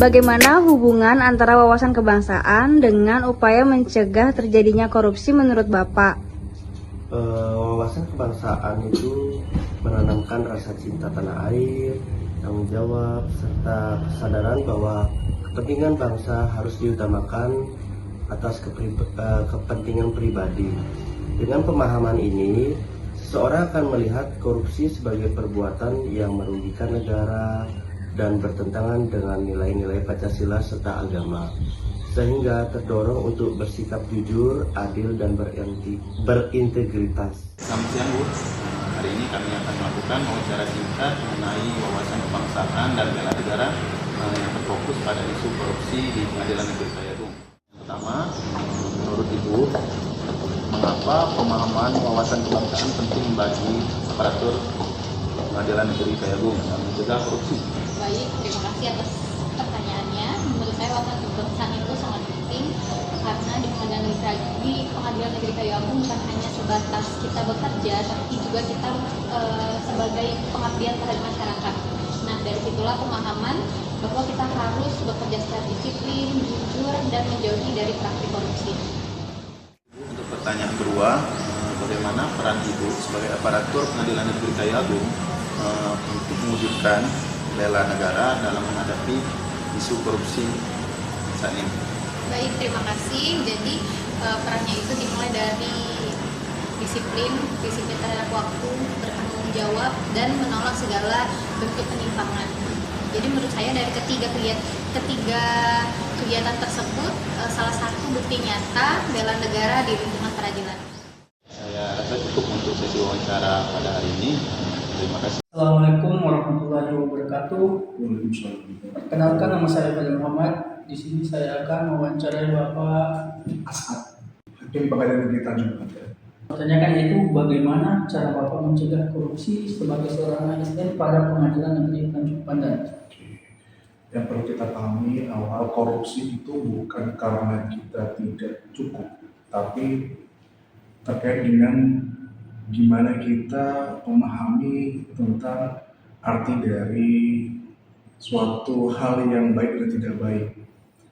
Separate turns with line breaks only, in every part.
Bagaimana hubungan antara wawasan kebangsaan dengan upaya mencegah terjadinya korupsi menurut Bapak?
Wawasan kebangsaan itu menanamkan rasa cinta tanah air, tanggung jawab, serta kesadaran bahwa kepentingan bangsa harus diutamakan atas kepentingan pribadi. Dengan pemahaman ini, seseorang akan melihat korupsi sebagai perbuatan yang merugikan negara dan bertentangan dengan nilai-nilai Pancasila serta agama, sehingga terdorong untuk bersikap jujur, adil, dan berintegritas.
Selamat siang Bu, hari ini kami akan melakukan wawancara singkat mengenai wawasan kebangsaan dan bela negara yang berfokus pada isu korupsi di Pengadilan Negeri Kayagung. Yang pertama, menurut Ibu, mengapa pemahaman wawasan kebangsaan penting bagi aparatur Pengadilan Negeri Kayagung dalam mencegah korupsi?
Baik, terima kasih atas pertanyaannya. Menurut saya wawasan kebangsaan itu sangat penting karena di Pengadilan Negeri Kayagung bukan hanya sebatas kita bekerja, tapi juga kita sebagai pengabdian terhadap masyarakat. Nah, dari situlah pemahaman bahwa kita harus bekerja secara disiplin, jujur, dan menjauhi dari praktik korupsi.
Untuk pertanyaan kedua, bagaimana peran Ibu sebagai aparatur Pengadilan Negeri Kayagung untuk mewujudkan bela negara dalam menghadapi isu korupsi saat ini?
Baik, terima kasih. Jadi perannya itu dimulai dari disiplin terhadap waktu, bertanggung jawab, dan menolak segala bentuk penyimpangan. Jadi menurut saya dari ketiga kegiatan tersebut, salah satu bukti nyata bela negara di lingkungan peradilan.
Saya rasa cukup untuk sesi wawancara pada hari ini. Terima kasih.
Assalamualaikum warahmatullahi wabarakatuh. Perkenalkan, nama saya Fadil Muhammad. Di sini saya akan mewawancarai Bapak
Asad, Hakim Pengadilan Negeri Tanjung Pandan.
Pertanyakan yaitu bagaimana cara Bapak mencegah korupsi sebagai seorang ASN pada Pengadilan Negeri Tanjung Pandan?
Yang perlu kita pahami awal korupsi itu bukan karena kita tidak cukup, tapi terkait dengan gimana kita memahami tentang arti dari suatu hal yang baik dan tidak baik.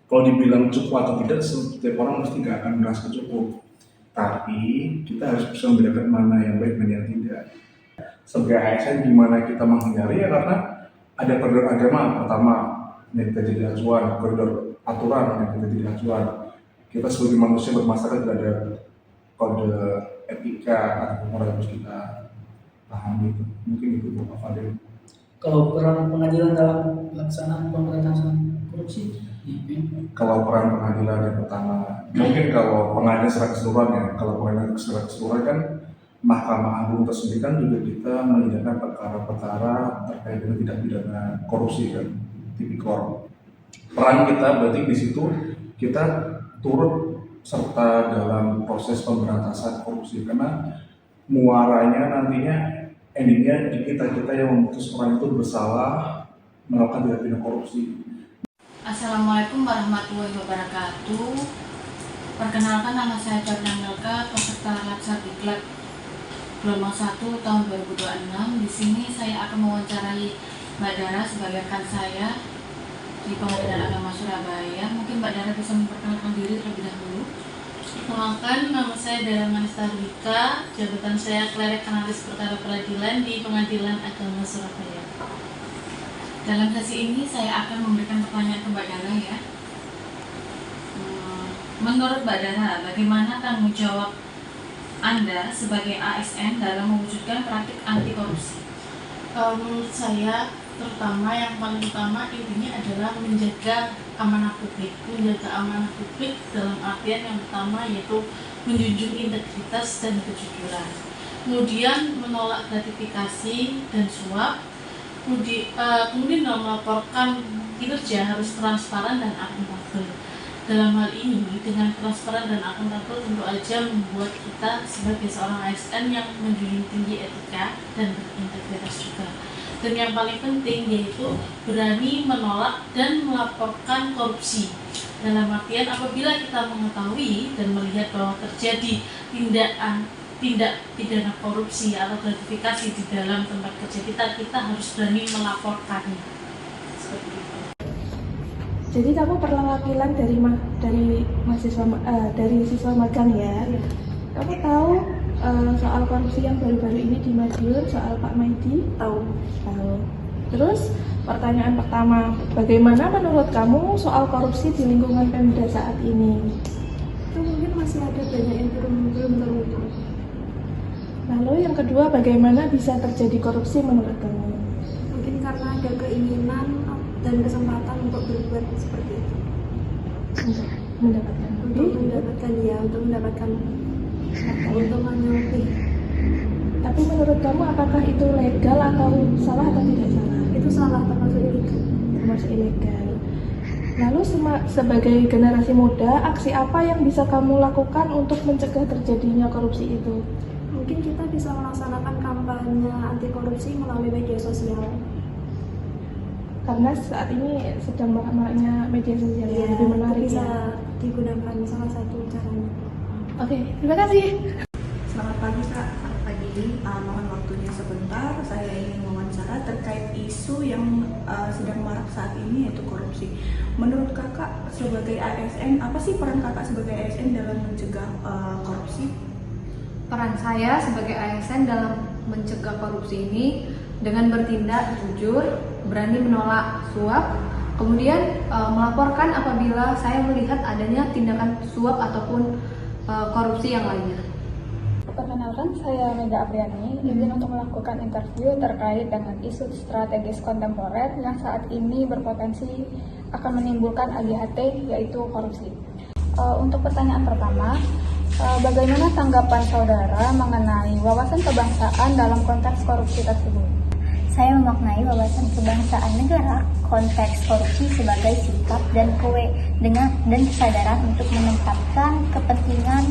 Kalau dibilang cukup atau tidak, setiap orang mesti nggak akan merasa cukup. Tapi kita harus bisa membedakan mana yang baik dan yang tidak. Sebagai ASN gimana kita menghindari ya, karena ada koridor agama pertama yang kita jadi acuan, koridor aturan yang kita jadi acuan. Kita sebagai manusia bermasyarakat tidak ada kode etika atau moral yang harus kita pahami. Mungkin itu Bapak Fadil.
Kalau peran pengadilan dalam pelaksanaan pemberantasan korupsi?
Kalau peran pengadilan yang pertama, mungkin kalau pengadilan secara keseluruhan ya, kalau pengadilan secara keseluruhan kan Mahkamah Agung tersendiri kan juga kita menyidangkan perkara-perkara terkait dengan tindak pidana korupsi kan, tipikor. Peran kita berarti di situ kita turut serta dalam proses pemberantasan korupsi, karena muaranya nantinya endingnya di kita yang memutus orang itu bersalah melakukan tindak pidana korupsi.
Assalamualaikum warahmatullahi wabarakatuh. Perkenalkan, nama saya Fadil Melka, peserta Latsar Diklat Gelombang 1 tahun 2026. Di sini saya akan mewawancarai Mbak Dara sebagai rekan saya di Pengadilan Agama Surabaya. Mungkin Mbak Dara bisa memperkenalkan diri terlebih dahulu.
Perkenalkan, nama saya Dara Manista Rika, jabatan saya Klerek Analis Perkara Peradilan di Pengadilan Agama Surabaya. Dalam sesi ini saya akan memberikan pertanyaan ke Mbak Dara ya. Menurut Mbak Dara, bagaimana tanggung jawab Anda sebagai ASN dalam mewujudkan praktik anti korupsi?
Menurut saya, terutama yang paling utama intinya adalah menjaga amanah publik. Menjaga amanah publik dalam artian yang pertama yaitu menjunjung integritas dan kejujuran. Kemudian menolak gratifikasi dan suap. Kemudian melaporkan kinerja harus transparan dan akuntabel. Dalam hal ini, dengan transparan dan akuntabel tentu aja membuat kita sebagai seorang ASN yang menjunjung tinggi etika dan berintegritas juga. Dan yang paling penting yaitu berani menolak dan melaporkan korupsi. Dalam artian apabila kita mengetahui dan melihat bahwa terjadi tindak pidana korupsi atau gratifikasi di dalam tempat kerja kita harus berani melaporkannya. Seperti itu. Jadi kamu perwakilan dari siswa magang ya. Kamu tahu soal korupsi yang baru-baru ini di Madiun, soal Pak Maidi? Tahu. Terus pertanyaan pertama, bagaimana menurut kamu soal korupsi di lingkungan Pemda saat ini?
Itu mungkin masih ada banyak yang belum terukur.
Lalu yang kedua, bagaimana bisa terjadi korupsi menurut kamu?
Mungkin karena ada keinginan dan kesempatan untuk berbuat seperti itu.
Untuk mendapatkan
keuntungan yang lebih.
Tapi menurut kamu apakah itu legal atau salah atau tidak salah?
Itu salah,
termasuk ilegal. Lalu sebagai generasi muda, aksi apa yang bisa kamu lakukan untuk mencegah terjadinya korupsi itu?
Mungkin kita bisa melaksanakan kampanye anti korupsi melalui media sosial.
Karena saat ini sedang marak-maraknya media sosial yang lebih menarik
bisa
ya.
digunakan salah satu caranya.
Oke, terima kasih.
Selamat pagi Kak, selamat pagi. Mohon waktunya sebentar, saya ingin wawancara terkait isu yang sedang marak saat ini yaitu korupsi. Menurut Kakak sebagai ASN, apa sih peran Kakak sebagai ASN dalam mencegah korupsi?
Peran saya sebagai ASN dalam mencegah korupsi ini dengan bertindak jujur, berani menolak suap, kemudian melaporkan apabila saya melihat adanya tindakan suap ataupun korupsi yang lainnya.
Perkenalkan, saya Mega Apriani, izin untuk melakukan interview terkait dengan isu strategis kontemporer yang saat ini berpotensi akan menimbulkan AGHT, yaitu korupsi. Untuk pertanyaan pertama, bagaimana tanggapan saudara mengenai wawasan kebangsaan dalam konteks korupsi tersebut?
Saya memaknai wawasan kebangsaan negara konteks korupsi sebagai sikap dan kesadaran untuk menempatkan kepentingan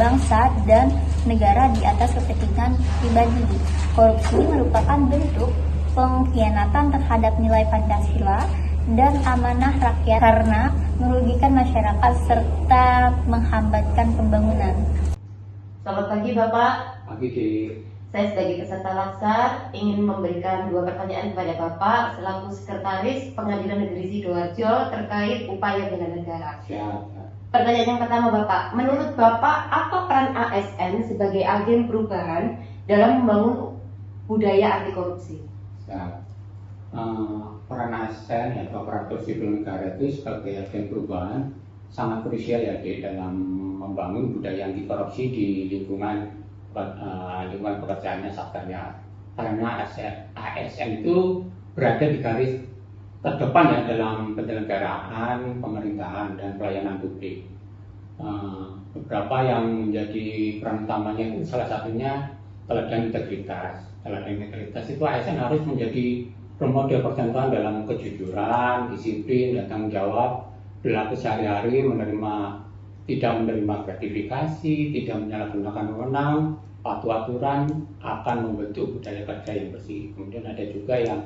bangsa dan negara di atas kepentingan pribadi. Korupsi merupakan bentuk pengkhianatan terhadap nilai Pancasila dan amanah rakyat karena merugikan masyarakat serta menghambatkan pembangunan.
Selamat pagi Bapak.
Pagi Dek.
Saya sebagai peserta laksar ingin memberikan 2 pertanyaan kepada Bapak selaku Sekretaris Pengadilan Negeri Sidoarjo terkait upaya bela negara.
Siap.
Pertanyaan yang pertama Bapak, menurut Bapak apa peran ASN sebagai agen perubahan dalam membangun budaya anti korupsi?
Siap. Peran ASN atau aparatur sipil negara itu sebagai agen perubahan sangat krusial ya Dek, dalam membangun budaya anti korupsi di lingkungan pekerjaannya sektornya, karena ASN itu berada di garis terdepan ya dalam penyelenggaraan pemerintahan dan pelayanan publik. Beberapa yang menjadi peran utamanya itu salah satunya teladan integritas. Teladan integritas itu ASN harus menjadi role model percontohan dalam kejujuran, disiplin, dan tanggung jawab berlaku sehari-hari, tidak menerima gratifikasi, tidak menyalahgunakan wewenang, patuh aturan, akan membentuk budaya kerja yang bersih. Kemudian ada juga yang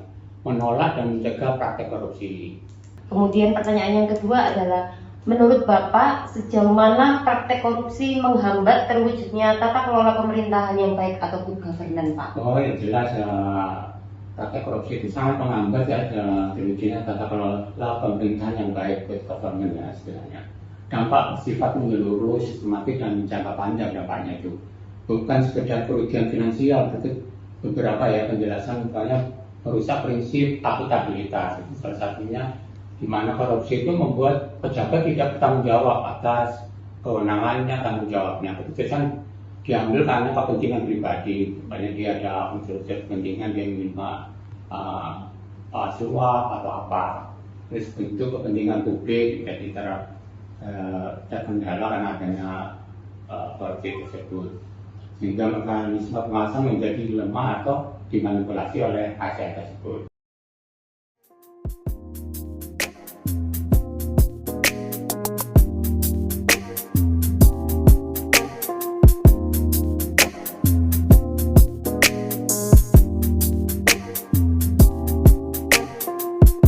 menolak dan mencegah praktek korupsi.
Kemudian pertanyaan yang kedua adalah, menurut Bapak sejauh mana praktek korupsi menghambat terwujudnya tata kelola pemerintahan yang baik atau good governance Pak?
Oh yang jelas praktek korupsi itu sangat menghambat ya terwujudnya tata kelola pemerintahan yang baik, good governance ya istilahnya. Dampak bersifat menyeluruh, sistematis dan jangka panjang dampaknya itu. Bukan sekedar kerugian finansial, tapi beberapa ya penjelasan misalnya merusak prinsip akuntabilitas. Itu salah satunya di mana korupsi itu membuat pejabat tidak bertanggung jawab atas kewenangannya, tanggung jawabnya. Keputusan diambil karena kepentingan pribadi, misalnya dia ada unsur kepentingan dia menerima suap atau apa. Terus bentuk kepentingan publik jadi terkendala karena adanya korupsi tersebut, sehingga mekanisme pengawasan menjadi lemah atau dimanipulasi oleh ASN tersebut.